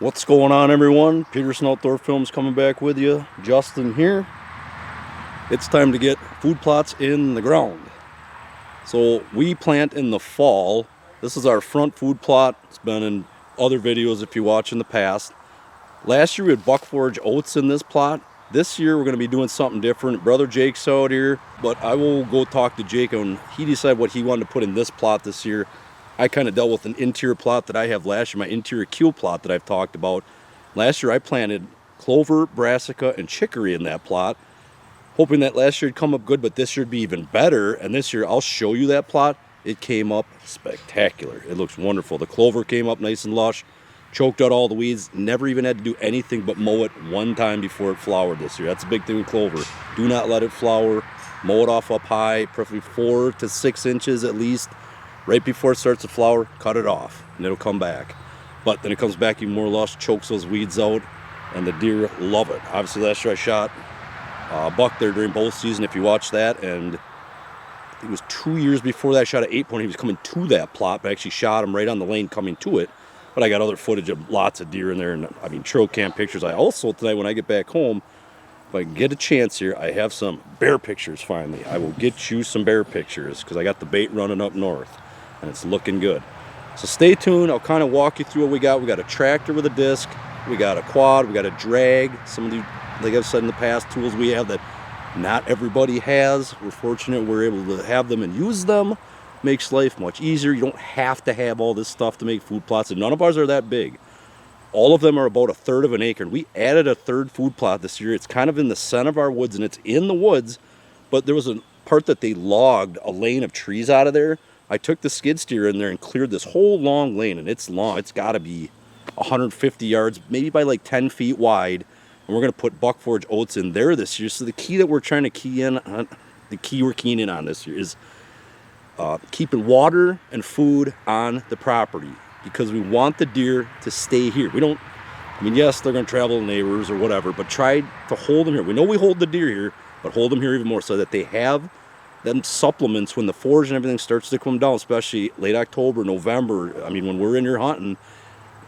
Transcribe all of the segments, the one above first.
What's going on, everyone? Peterson Outdoor Films coming back with you. Justin here. It's time to get food plots in the ground. So we plant in the fall. This is our front food plot. It's been in other videos if you watch in the past. Last year we had buck forage oats in this plot. This year we're going to be doing something different. Brother Jake's out here, but I will go talk to Jake and he decided what he wanted to put in this plot this year. I kind of dealt with an interior plot that I have last year, my interior keel plot that I've talked about. Last year I planted clover, brassica, and chicory in that plot, hoping that last year it'd come up good, but this year it'd be even better. And this year I'll show you that plot. It came up spectacular. It looks wonderful. The clover came up nice and lush, choked out all the weeds, never even had to do anything but mow it one time before it flowered this year. That's a big thing with clover. Do not let it flower. Mow it off up high, preferably 4 to 6 inches at least. Right before it starts to flower, cut it off and it'll come back. But then it comes back even more lush, chokes those weeds out, and the deer love it. Obviously last year I shot a buck there during bow season, if you watch that, and it was 2 years before that I shot an 8-point. He was coming to that plot, but I actually shot him right on the lane coming to it. But I got other footage of lots of deer in there, and I mean trail cam pictures. I also, tonight when I get back home, if I can get a chance here, I have some bear pictures finally. I will get you some bear pictures because I got the bait running up north. And it's looking good. So stay tuned. I'll kind of walk you through what we got. We got a tractor with a disc. We got a quad. We got a drag. Some of the, like I've said in the past, tools we have that not everybody has. We're fortunate we're able to have them and use them. Makes life much easier. You don't have to have all this stuff to make food plots, and none of ours are that big. All of them are about 1/3 of an acre. And we added a third food plot this year. It's kind of in the center of our woods, and it's in the woods, but there was a part that they logged a lane of trees out of there. I took the skid steer in there and cleared this whole long lane, and it's long. It's got to be 150 yards, maybe by like 10 feet wide. And we're going to put buck forage oats in there this year. So the key that we're trying to key in on, the key we're keying in on this year is keeping water and food on the property, because we want the deer to stay here. We don't, I mean, yes, they're going to travel to neighbors or whatever, but try to hold them here. We know we hold the deer here, but hold them here even more so that they have then supplements when the forage and everything starts to come down, especially late October, November. I mean, when we're in here hunting,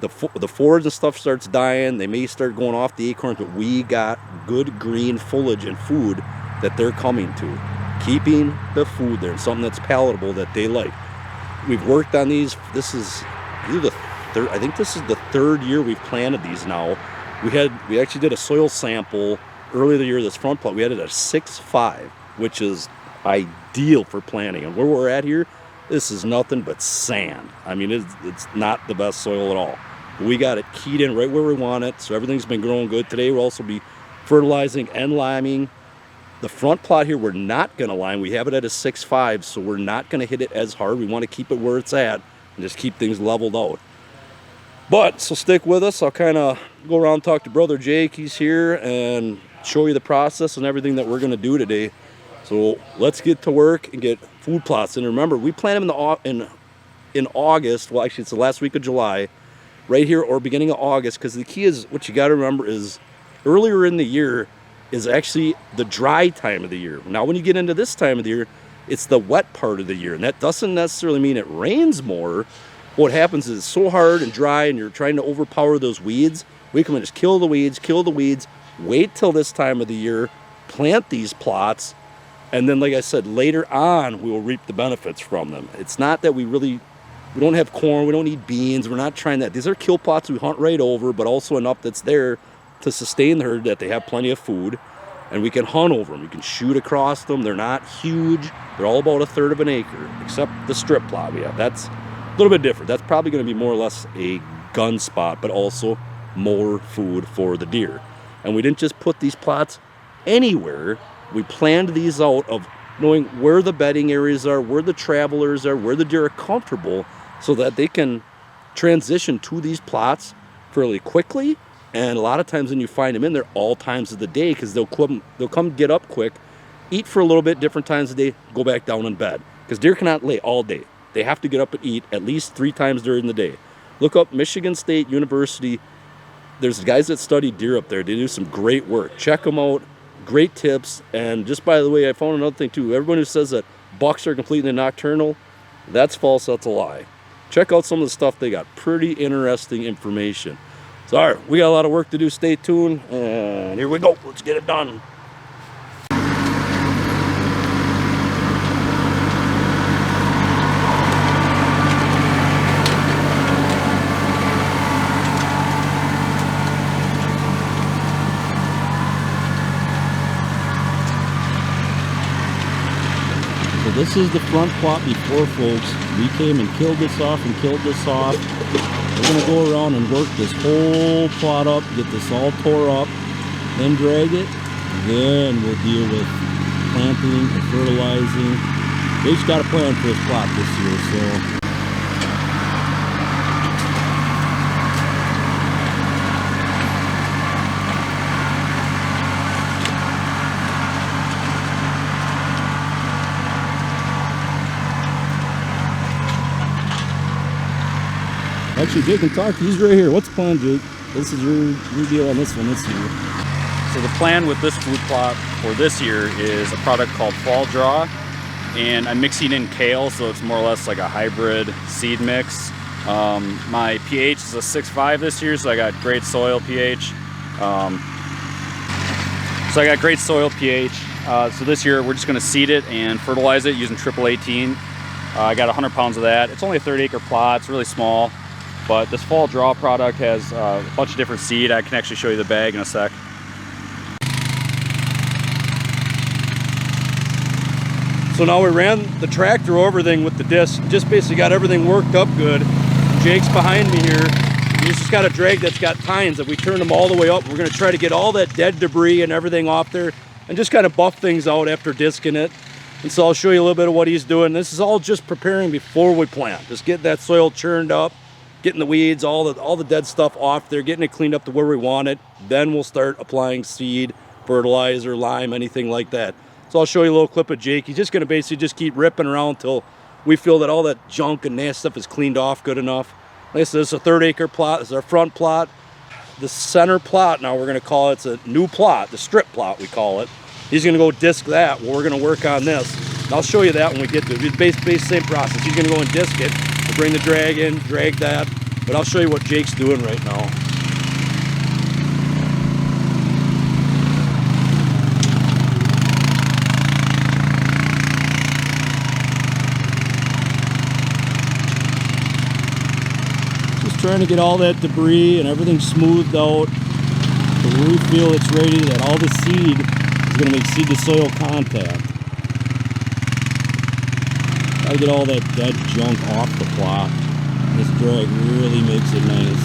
the forage and stuff starts dying. They may start going off the acorns, but we got good green foliage and food that they're coming to. Keeping the food there, something that's palatable that they like. We've worked on these. This is either the third, I think this is the 3rd year we've planted these now. We actually did a soil sample earlier the year, this front plot. We had it at 6.5, which is ideal for planting. And where we're at here, this is nothing but sand. I mean, it's not the best soil at all. We got it keyed in right where we want it, so everything's been growing good. Today we'll also be fertilizing and liming. The front plot here, we're not going to lime. We have it at a 6.5, so we're not going to hit it as hard. We want to keep it where it's at and just keep things leveled out. But, so stick with us. I'll kind of go around and talk to Brother Jake. He's here, and show you the process and everything that we're going to do today. So let's get to work and get food plots. And remember, we plant them in August. Well, actually, it's the last week of July, right here, or beginning of August. Because the key is, what you got to remember is, earlier in the year is actually the dry time of the year. Now, when you get into this time of the year, it's the wet part of the year, and that doesn't necessarily mean it rains more. What happens is it's so hard and dry, and you're trying to overpower those weeds. We can just kill the weeds. Wait till this time of the year, plant these plots. And then, like I said, later on, we will reap the benefits from them. It's not that we don't have corn, we don't need beans, we're not trying that. These are kill plots we hunt right over, but also enough that's there to sustain the herd, that they have plenty of food, and we can hunt over them. We can shoot across them. They're not huge. They're all about 1/3 of an acre, except the strip plot we have. That's a little bit different. That's probably going to be more or less a gun spot, but also more food for the deer. And we didn't just put these plots anywhere. We planned these out of knowing where the bedding areas are, where the travelers are, where the deer are comfortable, so that they can transition to these plots fairly quickly. And a lot of times when you find them in there, all times of the day, because they'll come get up quick, eat for a little bit, different times of the day, go back down in bed. Because deer cannot lay all day. They have to get up and eat at least 3 times during the day. Look up Michigan State University. There's guys that study deer up there. They do some great work. Check them out. Great tips. And just by the way, I found another thing too. Everyone who says that bucks are completely nocturnal, that's false. That's a lie. Check out some of the stuff they got. Pretty interesting information. So all right, we got a lot of work to do. Stay tuned, and here we go. Let's get it done. So this is the front plot before, folks. We came and killed this off and killed this off. We're going to go around and work this whole plot up, get this all tore up, then drag it. Then we'll deal with planting and fertilizing. They just got a plan for this plot this year, so. Actually, Jake can talk. He's right here. What's the plan, Jake? This is your deal on this one this year. So the plan with this food plot for this year is a product called Fall Draw, and I'm mixing in kale, so it's more or less like a hybrid seed mix. My pH is a 6.5 this year, so I got great soil pH. So this year we're just going to seed it and fertilize it using triple 18. I got 100 pounds of that. It's only a 30-acre plot. It's really small. But this Fall Draw product has a bunch of different seed. I can actually show you the bag in a sec. So now we ran the tractor over everything with the disc. Just basically got everything worked up good. Jake's behind me here. He's just got a drag that's got tines that we turned them all the way up. We're going to try to get all that dead debris and everything off there and just kind of buff things out after disking it. And so I'll show you a little bit of what he's doing. This is all just preparing before we plant. Just getting that soil churned up, getting the weeds, all the dead stuff off there, getting it cleaned up to where we want it. Then we'll start applying seed, fertilizer, lime, anything like that. So I'll show you a little clip of Jake. He's just going to basically just keep ripping around until we feel that all that junk and nasty stuff is cleaned off good enough. Like I said, this is a 30-acre plot. This is our front plot. The center plot, now we're going to call it, it's a new plot, the strip plot we call it. He's going to go disc that. Well, we're going to work on this. And I'll show you that when we get to it. It's same process. He's going to go and disc it. We'll bring the drag in, drag that. But I'll show you what Jake's doing right now. Just trying to get all that debris and everything smoothed out to where we feel it's ready, that all the seed is going to make seed to soil contact. Got to get all that dead junk off the plot. This drag really makes it nice.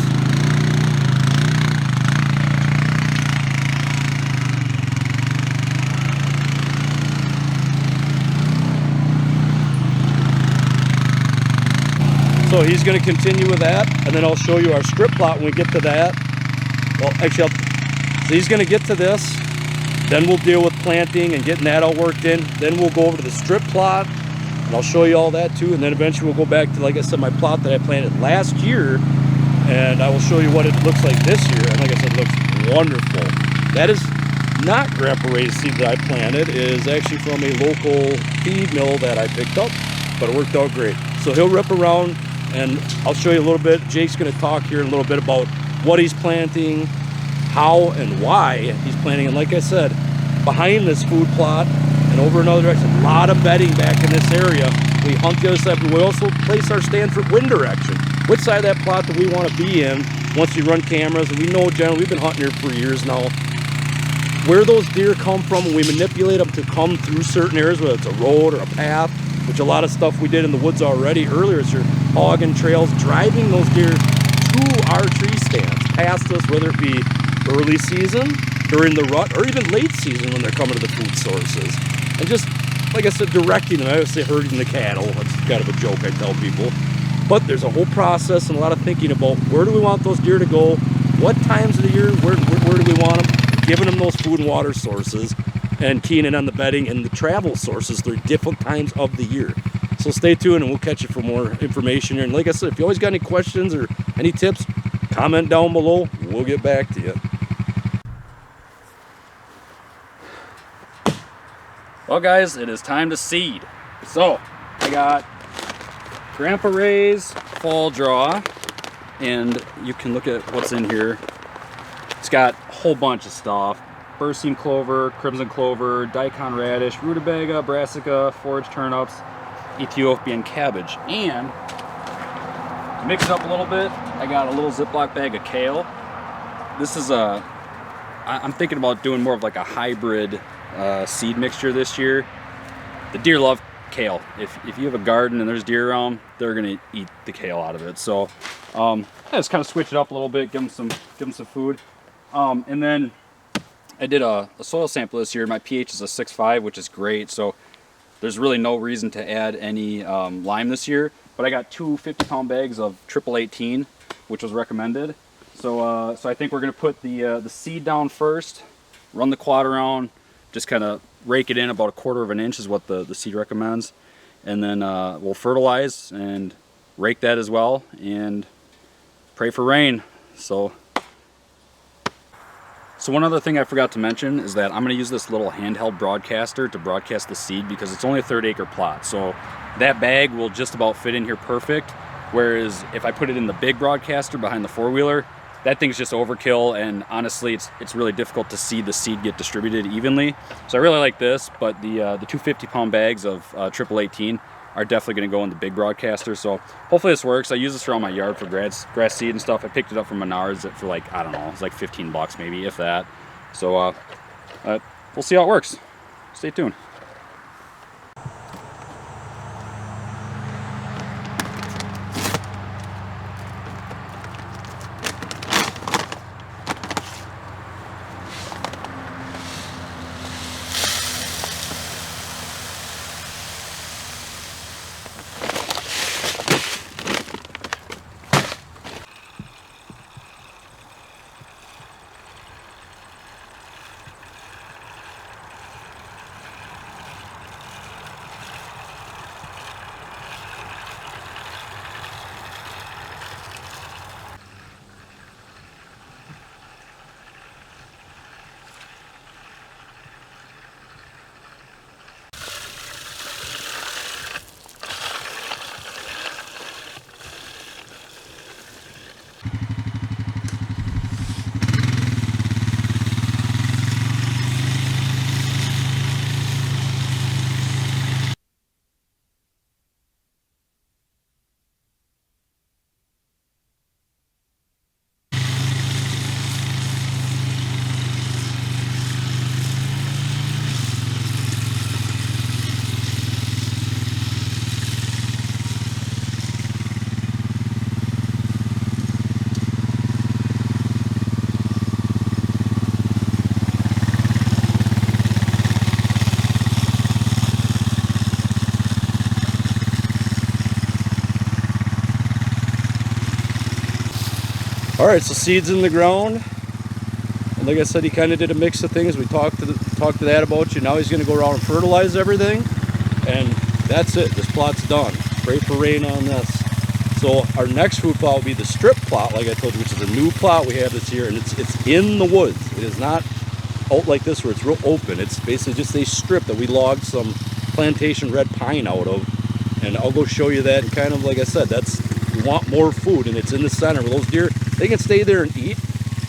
So he's going to continue with that, and then I'll show you our strip plot when we get to that. Well, actually, so he's going to get to this, then we'll deal with planting and getting that all worked in. Then we'll go over to the strip plot, and I'll show you all that too. And then eventually we'll go back to, like I said, my plot that I planted last year, and I will show you what it looks like this year. And like I said, it looks wonderful. That is not Grandpa Ray's seed that I planted. It is actually from a local feed mill that I picked up, but it worked out great. So he'll rip around, and I'll show you a little bit. Jake's going to talk here in a little bit about what he's planting, how and why he's planting. And like I said, behind this food plot and over another direction, a lot of bedding back in this area. We hunt the other side, but we also place our stand for wind direction. Which side of that plot do we want to be in once we run cameras? And we know generally, we've been hunting here for years now, where those deer come from, and we manipulate them to come through certain areas, whether it's a road or a path, which a lot of stuff we did in the woods already earlier is your hogging trails, driving those deer to our tree stands, past us, whether it be early season, during the rut, or even late season when they're coming to the food sources. And just, like I said, directing them. I would say herding the cattle. That's kind of a joke I tell people. But there's a whole process and a lot of thinking about where do we want those deer to go, what times of the year, where do we want them, giving them those food and water sources, and keying in on the bedding and the travel sources through different times of the year. So stay tuned and we'll catch you for more information here. And like I said, if you always got any questions or any tips, comment down below. We'll get back to you. Well guys, it is time to seed. So I got Grandpa Ray's Fall Draw, and you can look at what's in here. got a whole bunch of stuff. Berseem clover, crimson clover, daikon radish, rutabaga, brassica, forage turnips, Ethiopian cabbage. And to mix it up a little bit, I got a little Ziploc bag of kale. This is I'm thinking about doing more of like a hybrid seed mixture this year. The deer love kale. If you have a garden and there's deer around, they're gonna eat the kale out of it. So I just kind of switch it up a little bit, give them some food. And then I did a soil sample this year. My pH is a 6.5, which is great. So there's really no reason to add any lime this year. But I got two 50-pound bags of 1818, which was recommended. So I think we're gonna put the seed down first, run the quad around, just kind of rake it in about 1/4 of an inch is what the seed recommends, and then we'll fertilize and rake that as well and pray for rain. So one other thing I forgot to mention is that I'm going to use this little handheld broadcaster to broadcast the seed because it's only a 1/3 acre plot, so that bag will just about fit in here perfect, whereas if I put it in the big broadcaster behind the 4-wheeler, that thing's just overkill, and honestly it's really difficult to see the seed get distributed evenly. So I really like this, but the two 50-pound bags of 1818 are definitely going to go in the big broadcaster. So hopefully this works. I use this around my yard for grass seed and stuff. I picked it up from Menards for like, I don't know, it's like 15 bucks maybe, if that. So we'll see how it works. Stay tuned. All right, so seeds in the ground. And like I said, he kind of did a mix of things. We talked to that about you. Now he's going to go around and fertilize everything, and that's it. This plot's done. Pray for rain on this. So our next food plot will be the strip plot, like I told you, which is a new plot we have this year, and it's in the woods. It is not out like this where it's real open. It's basically just a strip that we logged some plantation red pine out of, and I'll go show you that. And kind of like I said, that's, you want more food, and it's in the center where those deer, they can stay there and eat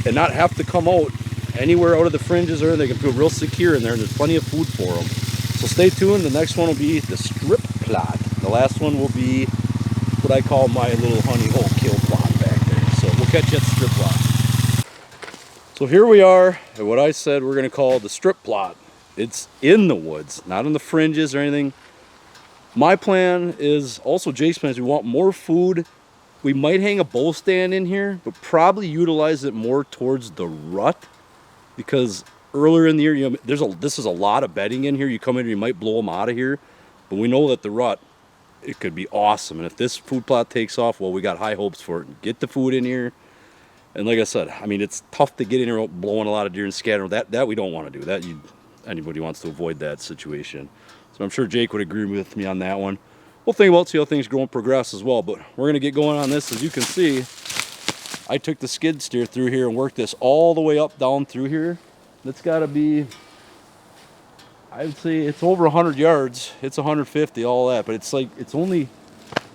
and not have to come out anywhere out of the fringes, or they can feel real secure in there, and there's plenty of food for them. So stay tuned. The next one will be the strip plot. The last one will be what I call my little honey hole kill plot back there. So we'll catch you at the strip plot. So here we are at what I said we're going to call the strip plot. It's in the woods, not in the fringes or anything. My plan is, also Jake's plan is, we want more food. We might hang a bow stand in here, but probably utilize it more towards the rut, because earlier in the year, you know, this is a lot of bedding in here. You come in and you might blow them out of here, but we know that the rut, it could be awesome. And if this food plot takes off, well, we got high hopes for it. Get the food in here. And like I said, I mean, it's tough to get in here blowing a lot of deer and scattering. That we don't want to do. That anybody wants to avoid that situation. So I'm sure Jake would agree with me on that one. We'll think about, see how things grow and progress as well. But we're going to get going on this. As you can see, I took the skid steer through here and worked this all the way up down through here. That's got to be, I would say it's over 100 yards. It's 150, all that. But it's like, it's only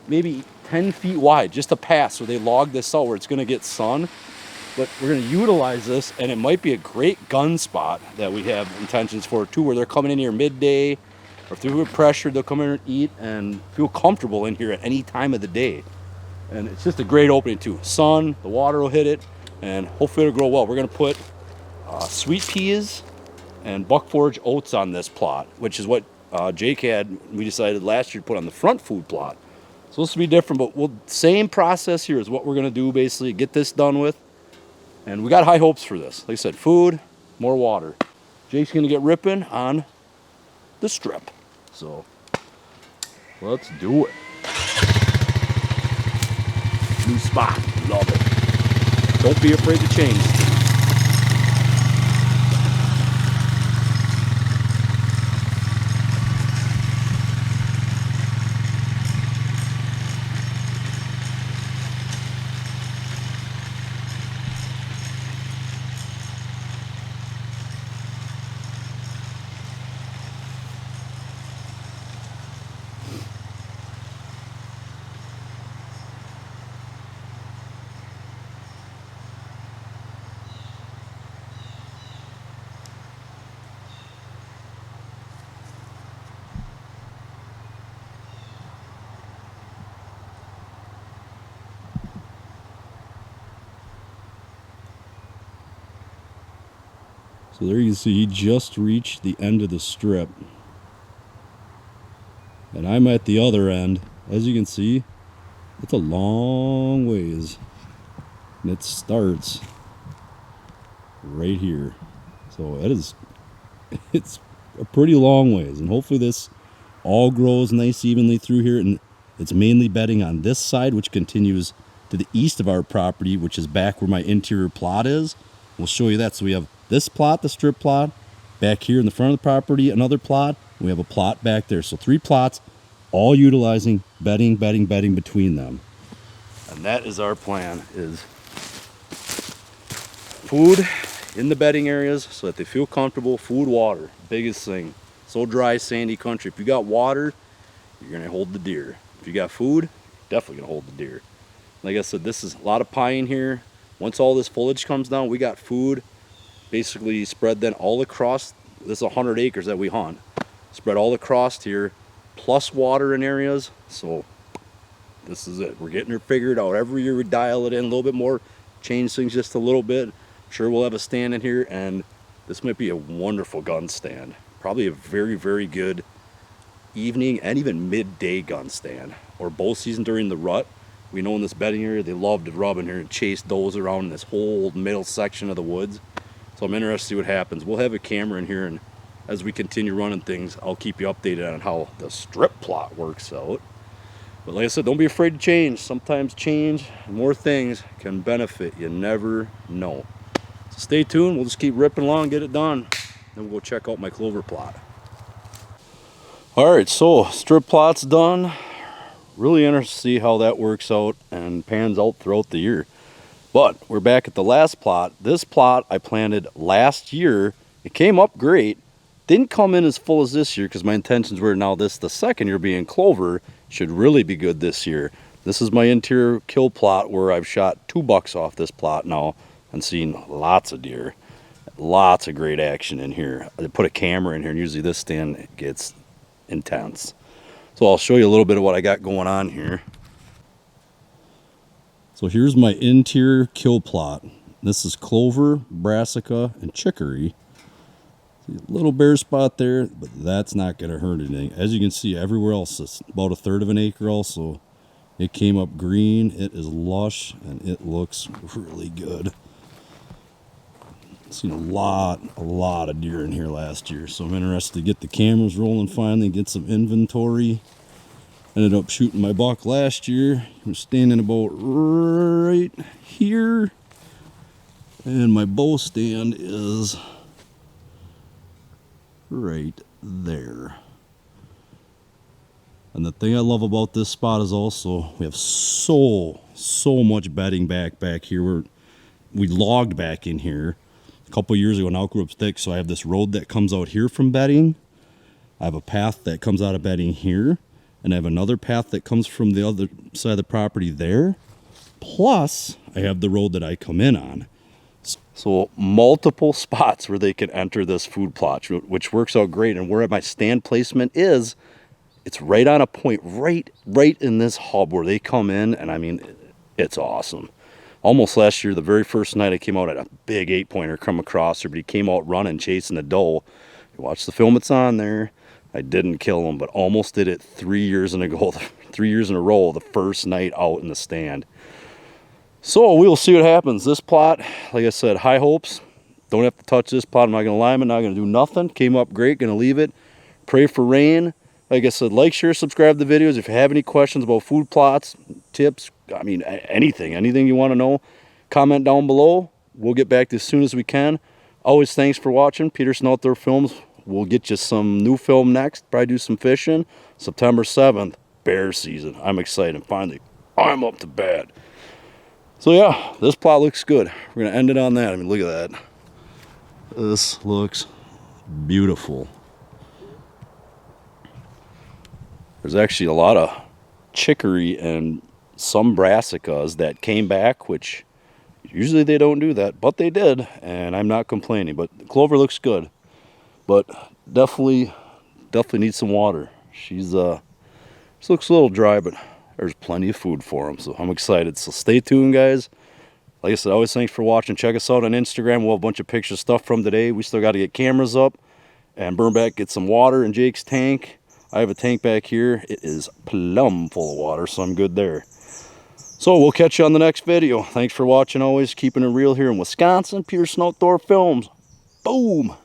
maybe 10 feet wide, just a pass where they logged this out where it's going to get sun. But we're going to utilize this, and it might be a great gun spot that we have intentions for too, where they're coming in here midday, or if they're pressured, they'll come in and eat and feel comfortable in here at any time of the day. And it's just a great opening too. Sun, the water will hit it, and hopefully it'll grow well. We're going to put sweet peas and buck forage oats on this plot, which is what Jake we decided last year to put on the front food plot. So this will be different, but same process here is what we're going to do basically, get this done with. And we got high hopes for this. Like I said, food, more water. Jake's going to get ripping on the strip. So let's do it. New spot, love it. Don't be afraid to change. So there you see, he just reached the end of the strip. And I'm at the other end. As you can see, it's a long ways. And it starts right here. So it's a pretty long ways. And hopefully this all grows nice evenly through here. And it's mainly bedding on this side, which continues to the east of our property, which is back where my interior plot is. We'll show you that. So we have this plot, the strip plot, back here in the front of the property, another plot. We have a plot back there. So 3 plots, all utilizing bedding between them. And that is our plan, is food in the bedding areas so that they feel comfortable. Food, water, biggest thing. So dry, sandy country. If you got water, you're going to hold the deer. If you got food, definitely going to hold the deer. Like I said, this is a lot of pine here. Once all this foliage comes down, we got food basically spread then all across. This is 100 acres that we hunt. Spread all across here, plus water in areas. So this is it. We're getting her figured out. Every year we dial it in a little bit more, change things just a little bit. Sure, we'll have a stand in here, and this might be a wonderful gun stand. Probably a very, very good evening and even midday gun stand, or bow season during the rut. We know in this bedding area they love to rub in here and chase does around in this whole middle section of the woods. So I'm interested to see what happens. We'll have a camera in here, and as we continue running things, I'll keep you updated on how the strip plot works out. But like I said, don't be afraid to change. Sometimes change, more things can benefit. You never know. So stay tuned. We'll just keep ripping along, get it done. Then we'll go check out my clover plot. All right, so strip plot's done. Really interested to see how that works out and pans out throughout the year. But we're back at the last plot. This plot I planted last year. It came up great. Didn't come in as full as this year because my intentions were now this, the second year being clover, should really be good this year. This is my interior kill plot where I've shot 2 bucks off this plot now and seen lots of deer. Lots of great action in here. I put a camera in here, and usually this stand gets intense. So I'll show you a little bit of what I got going on here. So here's my interior kill plot. This is clover, brassica, and chicory. See a little bare spot there, but that's not going to hurt anything. As you can see, everywhere else is about 1/3 of an acre also. It came up green, it is lush, and it looks really good. Seen a lot of deer in here last year, so I'm interested to get the cameras rolling finally, get some inventory. Ended up shooting my buck last year. He was standing about right here, and my bow stand is right there. And the thing I love about this spot is also we have so much bedding back here. We logged back in here a couple years ago and outgrew up thick, so I have this road that comes out here from bedding. I have a path that comes out of bedding here, and I have another path that comes from the other side of the property there. Plus, I have the road that I come in on. So multiple spots where they can enter this food plot, which works out great. And where my stand placement is, it's right on a point, right in this hub where they come in. And I mean, it's awesome. Almost last year, the very first night I came out, I had a big 8-pointer come across her, but he came out running, chasing a doe. You watch the film, it's on there. I didn't kill him, but almost did it 3 years in a row, the first night out in the stand. So we'll see what happens. This plot, like I said, high hopes. Don't have to touch this plot. I'm not going to lime it, not going to do nothing. Came up great, going to leave it. Pray for rain. Like I said, like, share, subscribe to the videos. If you have any questions about food plots, tips, I mean, anything you want to know, comment down below. We'll get back to you as soon as we can. Always thanks for watching. Peterson Outdoor Films. We'll get you some new film next. Probably do some fishing. September 7th, bear season. I'm excited. Finally, I'm up to bat. So yeah, this plot looks good. We're going to end it on that. I mean, look at that. This looks beautiful. There's actually a lot of chicory and some brassicas that came back, which usually they don't do that, but they did, and I'm not complaining. But the clover looks good, but definitely needs some water. She looks a little dry, but there's plenty of food for them, so I'm excited. So stay tuned, guys. Like I said, always thanks for watching. Check us out on Instagram. We'll have a bunch of pictures, stuff from today. We still got to get cameras up and burn back, get some water in Jake's tank. I have a tank back here. It is plumb full of water, so I'm good there. So we'll catch you on the next video. Thanks for watching, always keeping it real here in Wisconsin. Peterson Outdoor Films. Boom.